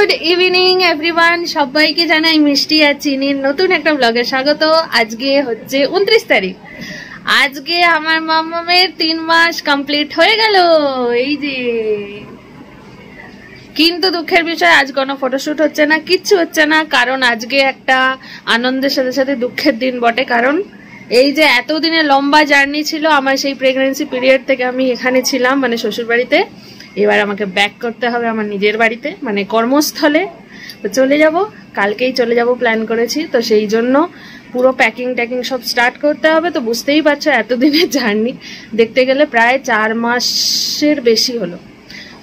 Good evening everyone, সবাইকে জানাই মিষ্টি আর চিনির নতুন একটা ব্লগে স্বাগত। আজকে হচ্ছে 29 তারিখ। আজকে আমার মামামের 3 মাস কমপ্লিট হয়ে গেল। এই যে, কিন্তু দুঃখের বিষয় আজ কোনো ফটোশুট হচ্ছে না, কিচ্ছু হচ্ছে না। কারণ আজকে একটা আনন্দের সাথে সাথে দুঃখের দিন বটে। কারণ এই যে এতদিনের লম্বা জার্নি ছিল আমার, সেই প্রেগন্যান্সি পিরিয়ড থেকে আমি এখানে ছিলাম, মানে শ্বশুর বাড়িতে। এবার আমাকে ব্যাক করতে হবে আমার নিজের বাড়িতে, মানে কর্মস্থলে। তো চলে যাব, কালকেই চলে যাব প্ল্যান করেছি। তো সেই জন্য পুরো প্যাকিং ট্যাকিং সব স্টার্ট করতে হবে। তো বুঝতেই পারছো এতদিনের জার্নি দেখতে গেলে প্রায় 4 মাসের বেশি হলো।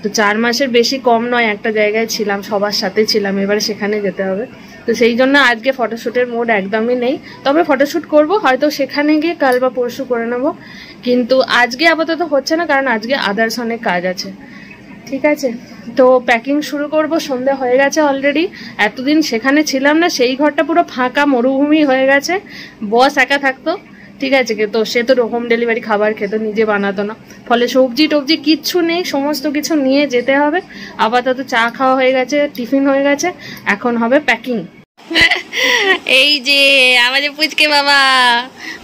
তো 4 মাসের বেশি কম নয়, একটা জায়গায় ছিলাম, সবার সাথে ছিলাম, এবারে সেখানে যেতে হবে। তো সেই জন্য আজকে ফটোশ্যুটের মুড একদমই নেই। তবে ফটোশ্যুট করব, হয়তো সেখানে গিয়ে কাল বা পরশু করে নেব। কিন্তু আজকে আপাতত হচ্ছে না, কারণ আজকে আদার্স অনেক কাজ আছে। ঠিক আছে, তো প্যাকিং শুরু করব। সন্ধ্যা হয়ে গেছে অলরেডি। এতদিন সেখানে ছিলাম না, সেই ঘরটা পুরো ফাঁকা মরুভূমি হয়ে গেছে। বস একা থাকতো, ঠিক আছে, তো সে তো হোম ডেলিভারি খাবার খেতো, নিজে বানাতো না। ফলে সবজি টবজি কিচ্ছু নেই, সমস্ত কিছু নিয়ে যেতে হবে। আপাতত চা খাওয়া হয়ে গেছে, টিফিন হয়ে গেছে, এখন হবে প্যাকিং। এই যে আমাদের পুচকে বাবা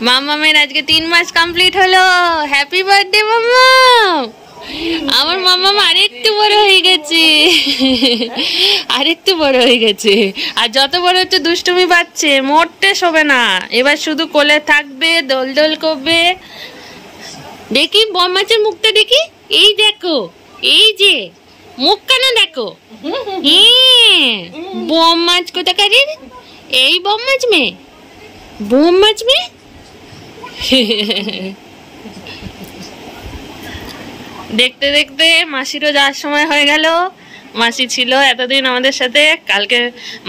মামামের আজকে 3 মাস কমপ্লিট হলো। হ্যাপি বার্থডে মামা। আমার মামা আরেকটু বড় হয়ে গেছে, আরেকটু বড় হয়ে গেছে। আর যত বড় হচ্ছে দুষ্টুমি বাড়ছে, মোটে শোবে না। এবার শুধু কোলে থাকবে, দোল দোল করবে। দেখি বম মাছের মুখটা দেখি, এই দেখো, এই যে মুখ কানা দেখো। হ্যাঁ, বম মাছ কোথাকার? এই বম মাছ মেয়ে, বম মাছ মেয়ে। দেখতে দেখতে মাসিরও যাওয়ার সময় হয়ে গেল। মাসি ছিল এতদিন আমাদের সাথে, কালকে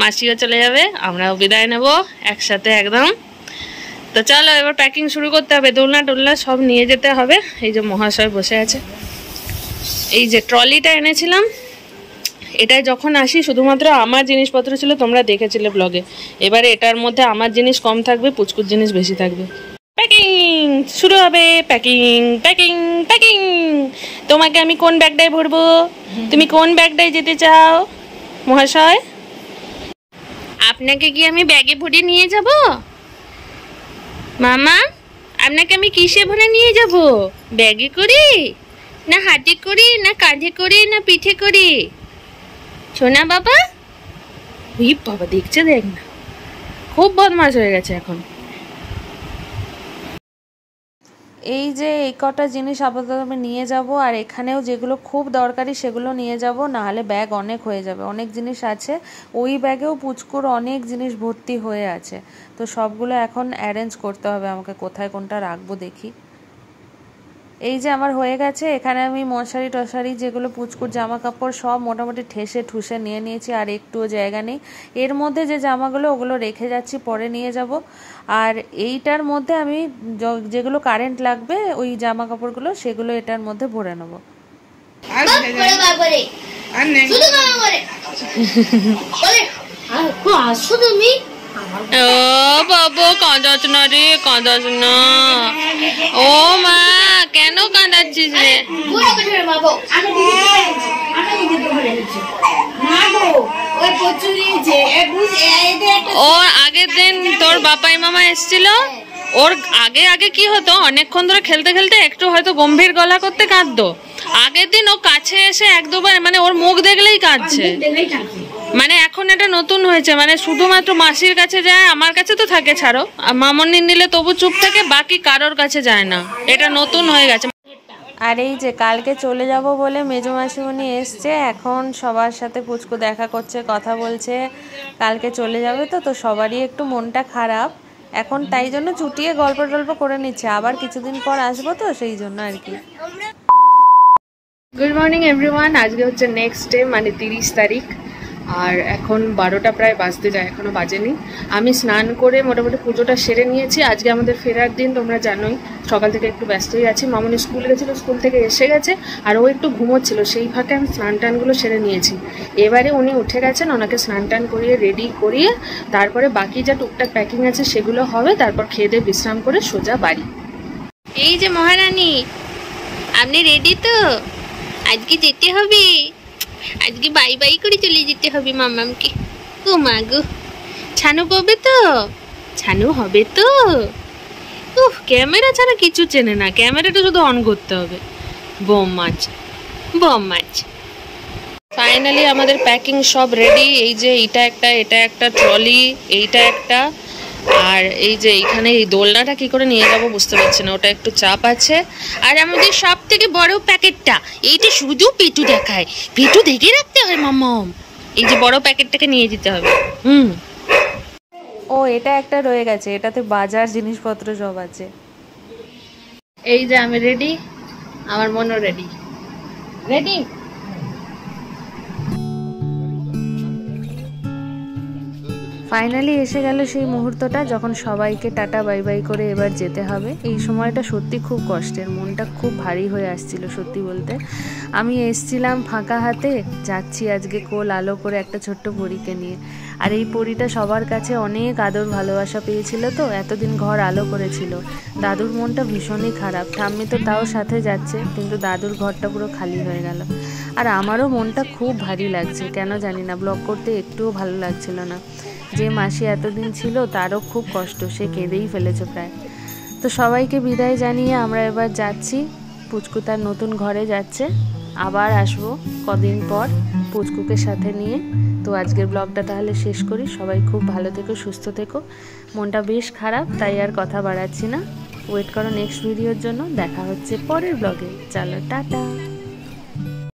মাসিও চলে যাবে, আমরাও বিদায় নেব একসাথে একদম। তো চলো এবার প্যাকিং শুরু করতে হবে। দোলনা টোলনা সব নিয়ে যেতে হবে। এই যে মহাশয় বসে আছে। এই যে ট্রলিটা এনেছিলাম, এটাই যখন আসি শুধুমাত্র আমার জিনিসপত্র ছিল, তোমরা দেখেছিলে ব্লগে। এবারে এটার মধ্যে আমার জিনিস কম থাকবে, পুচকুর জিনিস বেশি থাকবে। প্যাকিং শুরু হবে, প্যাকিং প্যাকিং প্যাকিং। তোমাকে আমি কোন ব্যাগটায় ভরবো? তুমি কোন ব্যাগটায় যেতে চাও মহাশয়? আপনাকে কি আমি ব্যাগে ভরে নিয়ে যাব মামা? আপনাকে আমি কিসে ভরে নিয়ে যাব? ব্যাগে করে, না হাতে করে, না কাঁধে করে, না পিঠে করে? শোনা বাবা। ওই বাবা দেখছে, দেখ না, খুব বদমাশ হয়ে গেছে এখন। এই যে এই কটা জিনিস আপাতত আমি নিয়ে যাব, আর এখানেও যেগুলো খুব দরকারি সেগুলো নিয়ে যাব, নাহলে ব্যাগ অনেক হয়ে যাবে। অনেক জিনিস আছে ওই ব্যাগেও, পুচকুর অনেক জিনিস ভর্তি হয়ে আছে। তো সবগুলো এখন অ্যারেঞ্জ করতে হবে আমাকে, কোথায় কোনটা রাখবো দেখি। এই যে আমার হয়ে গেছে, এখানে আমি মশারি টশারি যেগুলো পুচকুর জামা কাপড় সব মোটামুটি ঠেসে ঠুসে নিয়ে নিয়েছি, আর একটুও জায়গা নেই। এর মধ্যে যে জামাগুলো ওগুলো রেখে যাচ্ছি, পরে নিয়ে যাব। আর এইটার মধ্যে আমি যেগুলো কারেন্ট লাগবে ওই জামা কাপড়গুলো, সেগুলো এটার মধ্যে ভরে নেবো। ও বাবু কাঁদাস না রে, কাঁদাস না। ও মা, কেন কাঁদাচ্ছিস রে? ওর আগের দিন তোর বাপাই মামা এসেছিল, ওর আগে আগে কি হতো, অনেকক্ষণ ধরে খেলতে খেলতে একটু হয়তো গম্ভীর গলা করতে কাঁদতো। আগের দিন ও কাছে এসে এক দুবার, মানে ওর মুখ দেখলেই কাঁদছে। মানে এখন এটা নতুন হয়েছে, মানে শুধুমাত্র মাসির কাছে যায়, আমার কাছে তো থাকে ছাড়ো, মামনির নিলে তবু চুপ থাকে, বাকি কারোর কাছে যায় না। এটা নতুন হয়ে গেছে। আর এই যে কালকে চলে যাব বলে মেজো মাসিমণি এসছে, এখন সবার সাথে পুচকু দেখা করছে, কথা বলছে। কালকে চলে যাবে তো সবারই একটু মনটা খারাপ এখন, তাই জন্য চুটিয়ে গল্প টল্প করে নিচ্ছে। আবার কিছুদিন পর আসবো তো, সেই জন্য আর কি। Good morning everyone. আজকে হচ্ছে নেক্সট ডে, মানে 30 তারিখ। আর এখন 12টা প্রায় বাজতে যায়, এখনও বাজেনি। আমি স্নান করে মোটামুটি পুজোটা সেরে নিয়েছি। আজকে আমাদের ফেরার দিন, তোমরা জানোই। সকাল থেকে একটু ব্যস্তই আছি। মামনি স্কুল গেছিলো, স্কুল থেকে এসে গেছে, আর ও একটু ঘুমোচ্ছিল, সেই ফাঁকে আমি স্নান টানগুলো সেরে নিয়েছি। এবারে উনি উঠে গেছেন, ওনাকে স্নান টান করিয়ে রেডি করিয়ে তারপরে বাকি যা টুকটাক প্যাকিং আছে সেগুলো হবে। তারপর খেয়ে দিয়ে বিশ্রাম করে সোজা বাড়ি। এই যে মহারানী, আপনি রেডি তো? আজকে যেতে হবে। আজকে বাই বাই করে চলে যেতে হবে মাম্মামকে। ও মা গো, ছানু পাবে তো, ছানু হবে তো। উফ, ক্যামেরা ছাড়া কিছু চেনে না, ক্যামেরাটা শুধু অন করতে হবে। বম মাছ, বম মাছ। ফাইনালি আমাদের প্যাকিং সব রেডি। এই যে এটা একটা ট্রলি, এইটা একটা, আর এই যে এইখানে এই দোলনাটা কি করে নিয়ে যাবো বুঝতে পারছি না, ওটা একটু চাপ আছে। আর আমাদের সব থেকে বড় প্যাকেটটা, এইটা শুধু পেটু দেখায়, পেটু দেখে রাখতে হয় মাম্মাম। এই যে বড় প্যাকেটটাকে নিয়ে যেতে হবে। ও এটা একটা রয়ে গেছে, এটাতে বাজার জিনিসপত্র সব আছে। এই যে আমি রেডি, আমার মনও রেডি। রেডি। ফাইনালি এসে গেল সেই মুহূর্তটা যখন সবাইকে টাটা বাই বাই করে এবার যেতে হবে। এই সময়টা সত্যি খুব কষ্টের, মনটা খুব ভারী হয়ে আসছিল সত্যি বলতে। আমি এসছিলাম ফাঁকা হাতে, যাচ্ছি আজকে কোল আলো করে একটা ছোট্ট পরীকে নিয়ে। আর এই পরীটা সবার কাছে অনেক আদর ভালোবাসা পেয়েছিল, তো এতদিন ঘর আলো করেছিল। দাদুর মনটা ভীষণই খারাপ, ঠাম্মি তো তাও সাথে যাচ্ছে, কিন্তু দাদুর ঘরটা পুরো খালি হয়ে গেল। আর আমারও মনটা খুব ভারী লাগছে, কেন জানি না, ব্লগ করতে একটুও ভালো লাগছিল না। যে মাসি এতদিন ছিল তারও খুব কষ্ট, সে কেঁদেই ফেলেছে প্রায়। তো সবাইকে বিদায় জানিয়ে আমরা এবার যাচ্ছি, পুচকু তার নতুন ঘরে যাচ্ছে। আবার আসবো কদিন পর পুচকুকে সাথে নিয়ে। তো আজকের ব্লগটা তাহলে শেষ করি। সবাই খুব ভালো থেকো, সুস্থ থেকো। মনটা বেশ খারাপ, তাই আর কথা বাড়াচ্ছি না। ওয়েট করো নেক্সট ভিডিওর জন্য। দেখা হচ্ছে পরের ব্লগে। চলো টাটা।